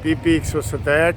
PP 167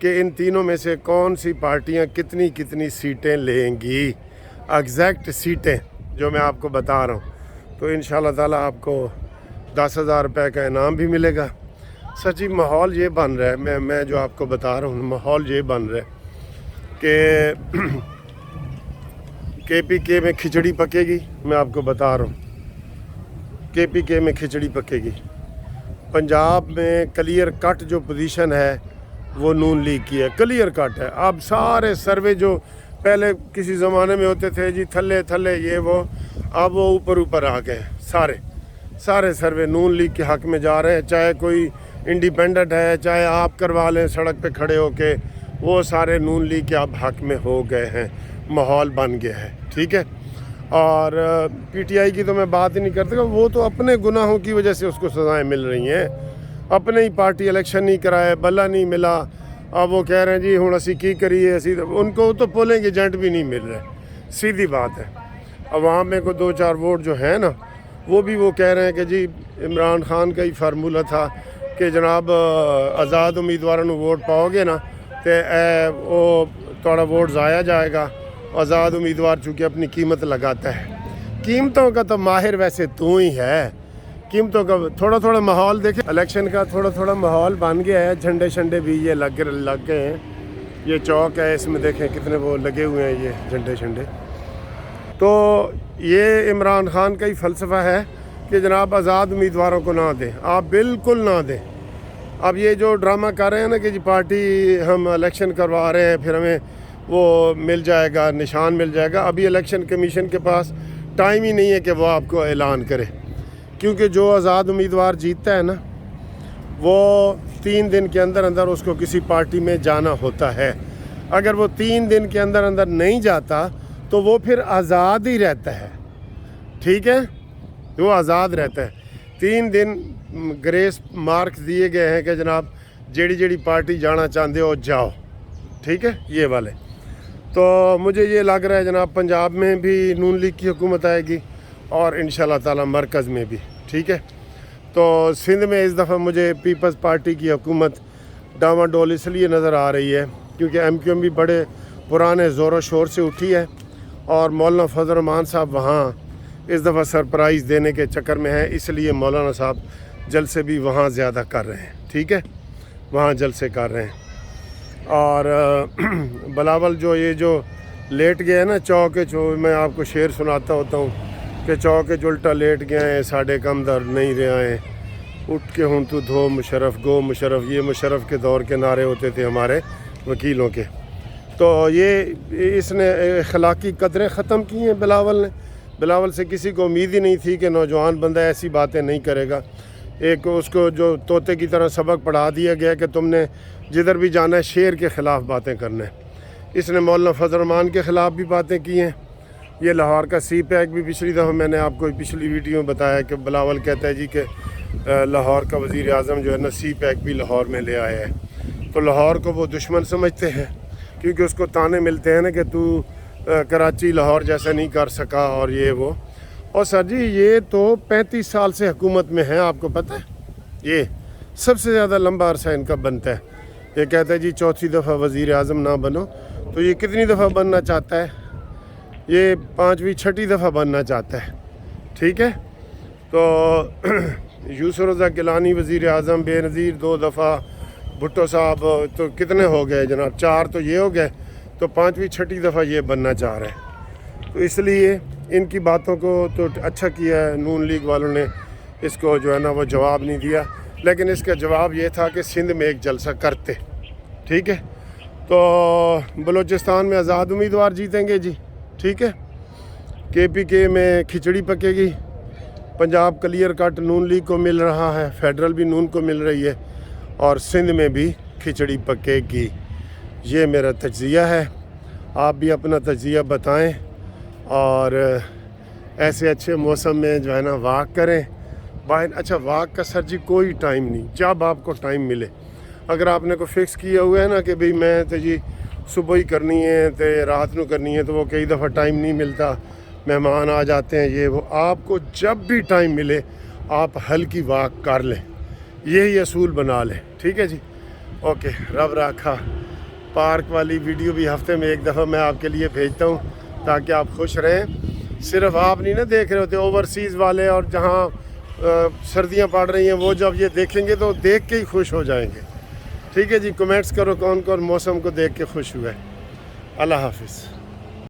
کہ ان تینوں میں سے کون سی پارٹیاں کتنی کتنی سیٹیں لیں گی، ایگزیکٹ سیٹیں جو میں آپ کو بتا رہا ہوں۔ تو انشاءاللہ تعالیٰ آپ کو 10,000 روپے کا انعام بھی ملے گا۔ سچی ماحول یہ بن رہا ہے، میں جو آپ کو بتا رہا ہوں ماحول یہ بن رہا ہے کہ کے پی کے میں کھچڑی پکے گی۔ میں آپ کو بتا رہا ہوں کے پی کے میں کھچڑی پکے گی۔ پنجاب میں کلیئر کٹ جو پوزیشن ہے وہ نون لیگ کی ہے، کلیئر کٹ ہے۔ اب سارے سروے جو پہلے کسی زمانے میں ہوتے تھے جی تھلے تھلے یہ وہ، اب وہ اوپر آ گئے ہیں۔ سارے سروے نون لیگ کے حق میں جا رہے ہیں، چاہے کوئی انڈیپینڈنٹ ہے، چاہے آپ کروا لیں سڑک پہ کھڑے ہو کے، وہ سارے نون لیگ کے اب حق میں ہو گئے ہیں، ماحول بن گیا ہے، ٹھیک ہے۔ اور پی ٹی آئی کی تو میں بات ہی نہیں کرتا، وہ تو اپنے گناہوں کی وجہ سے اس کو سزائیں مل رہی ہیں، اپنے ہی پارٹی الیکشن نہیں کرائے، بلا نہیں ملا، اب وہ کہہ رہے ہیں جی ہوں اسی کی کریے، ان کو تو پولنگ ایجنٹ بھی نہیں مل رہے، سیدھی بات ہے۔ عوام میں کو 2-4 ووٹ جو ہیں نا، وہ بھی وہ کہہ رہے ہیں کہ جی عمران خان کا ہی فارمولہ تھا کہ جناب آزاد امیدواروں کو ووٹ پاؤ گے نا تو وہ تھوڑا ووٹ ضائع جائے گا۔ آزاد امیدوار چونکہ اپنی قیمت لگاتا ہے، قیمتوں کا تو ماہر ویسے تو ہی ہے، قیمتوں کا تھوڑا ماحول دیکھیں، الیکشن کا تھوڑا ماحول بن گیا ہے، جھنڈے شنڈے بھی یہ لگ گئے ہیں، یہ چوک ہے اس میں دیکھیں کتنے وہ لگے ہوئے ہیں یہ جھنڈے شنڈے۔ تو یہ عمران خان کا ہی فلسفہ ہے کہ جناب آزاد امیدواروں کو نہ دیں، آپ بالکل نہ دیں۔ اب یہ جو ڈرامہ کر رہے ہیں نا کہ جی پارٹی ہم الیکشن کروا رہے ہیں پھر ہمیں وہ مل جائے گا، نشان مل جائے گا، ابھی الیکشن کمیشن کے پاس ٹائم ہی نہیں ہے کہ وہ آپ کو اعلان کرے، کیونکہ جو آزاد امیدوار جیتتا ہے نا وہ 3 دن کے اندر اس کو کسی پارٹی میں جانا ہوتا ہے۔ اگر وہ 3 دن کے اندر نہیں جاتا تو وہ پھر آزاد ہی رہتا ہے، ٹھیک ہے، وہ آزاد رہتا ہے۔ 3 دن گریس مارک دیے گئے ہیں کہ جناب جیڑی پارٹی جانا چاہتے ہو جاؤ، ٹھیک ہے، یہ والے۔ تو مجھے یہ لگ رہا ہے جناب پنجاب میں بھی نون لیگ کی حکومت آئے گی اور انشاءاللہ تعالی مرکز میں بھی، ٹھیک ہے۔ تو سندھ میں اس دفعہ مجھے پیپلز پارٹی کی حکومت ڈاواڈول اس لیے نظر آ رہی ہے کیونکہ ایم کیو ایم بھی بڑے پرانے زور و شور سے اٹھی ہے اور مولانا فضل الرحمان صاحب وہاں اس دفعہ سرپرائز دینے کے چکر میں ہے، اس لیے مولانا صاحب جلسے بھی وہاں زیادہ کر رہے ہیں، ٹھیک ہے، وہاں جلسے کر رہے ہیں۔ اور بلاول جو یہ جو لیٹ گیا ہے نا چوکے میں آپ کو شعر سناتا ہوتا ہوں کہ چوکے الٹا لیٹ گیا ہے ساڑھے کم در نہیں رہے ہیں، اٹھ کے ہوں تو دھو مشرف گو مشرف، یہ مشرف کے دور کے نعرے ہوتے تھے ہمارے وکیلوں کے۔ تو یہ اس نے اخلاقی قدریں ختم کی ہیں بلاول سے کسی کو امید ہی نہیں تھی کہ نوجوان بندہ ایسی باتیں نہیں کرے گا۔ ایک اس کو جو طوطے کی طرح سبق پڑھا دیا گیا کہ تم نے جدھر بھی جانا ہے شیر کے خلاف باتیں کرنا ہے۔ اس نے مولانا فضل الرحمان کے خلاف بھی باتیں کی ہیں۔ یہ لاہور کا سی پیک بھی پچھلی دفعہ میں نے آپ کو پچھلی ویڈیو میں بتایا کہ بلاول کہتا ہے جی کہ لاہور کا وزیر اعظم جو ہے نا سی پیک بھی لاہور میں لے آیا ہے۔ تو لاہور کو وہ دشمن سمجھتے ہیں کیونکہ اس کو تانے ملتے ہیں نا کہ تو کراچی لاہور جیسا نہیں کر سکا اور یہ وہ۔ اور سر جی یہ تو 35 سال سے حکومت میں ہیں، آپ کو پتہ ہے، یہ سب سے زیادہ لمبا عرصہ ان کا بنتا ہے۔ یہ کہتا ہے جی 4تھی دفعہ وزیر اعظم نہ بنو، تو یہ کتنی دفعہ بننا چاہتا ہے؟ یہ 5ویں 6ٹھی دفعہ بننا چاہتا ہے، ٹھیک ہے۔ تو یوسف رضا گیلانی وزیر اعظم بے نظیر 2 دفعہ، بھٹو صاحب تو کتنے ہو گئے جناب، 4 تو یہ ہو گئے، تو 5ویں 6ٹھی دفعہ یہ بننا چاہ رہے ہیں۔ تو اس لیے ان کی باتوں کو تو اچھا کیا ہے نون لیگ والوں نے، اس کو جو ہے نا وہ جواب نہیں دیا، لیکن اس کا جواب یہ تھا کہ سندھ میں ایک جلسہ کرتے، ٹھیک ہے۔ تو بلوچستان میں آزاد امیدوار جیتیں گے جی، ٹھیک ہے۔ کے پی کے میں کھچڑی پکے گی، پنجاب کلیئر کٹ نون لیگ کو مل رہا ہے، فیڈرل بھی نون کو مل رہی ہے، اور سندھ میں بھی کھچڑی پکے گی۔ یہ میرا تجزیہ ہے، آپ بھی اپنا تجزیہ بتائیں، اور ایسے اچھے موسم میں جو ہے نا واک کریں باہر۔ اچھا واک کا سر جی کوئی ٹائم نہیں، جب آپ کو ٹائم ملے۔ اگر آپ نے کو فکس کیا ہوا ہے نا کہ بھئی میں تو جی صبح ہی کرنی ہے تو رات نو کرنی ہے، تو وہ کئی دفعہ ٹائم نہیں ملتا، مہمان آ جاتے ہیں یہ وہ، آپ کو جب بھی ٹائم ملے آپ ہلکی واک کر لیں، یہی اصول بنا لیں، ٹھیک ہے جی۔ اوکے، رب راکھا۔ پارک والی ویڈیو بھی ہفتے میں ایک دفعہ میں آپ کے لیے بھیجتا ہوں تاکہ آپ خوش رہیں. صرف آپ نہیں نا دیکھ رہے ہوتے, اوورسیز والے اور جہاں سردیاں پڑ رہی ہیں وہ جب یہ دیکھیں گے تو دیکھ کے ہی خوش ہو جائیں گے. ٹھیک ہے جی, کمنٹس کرو کون کون موسم کو دیکھ کے خوش ہوا ہے. اللہ حافظ.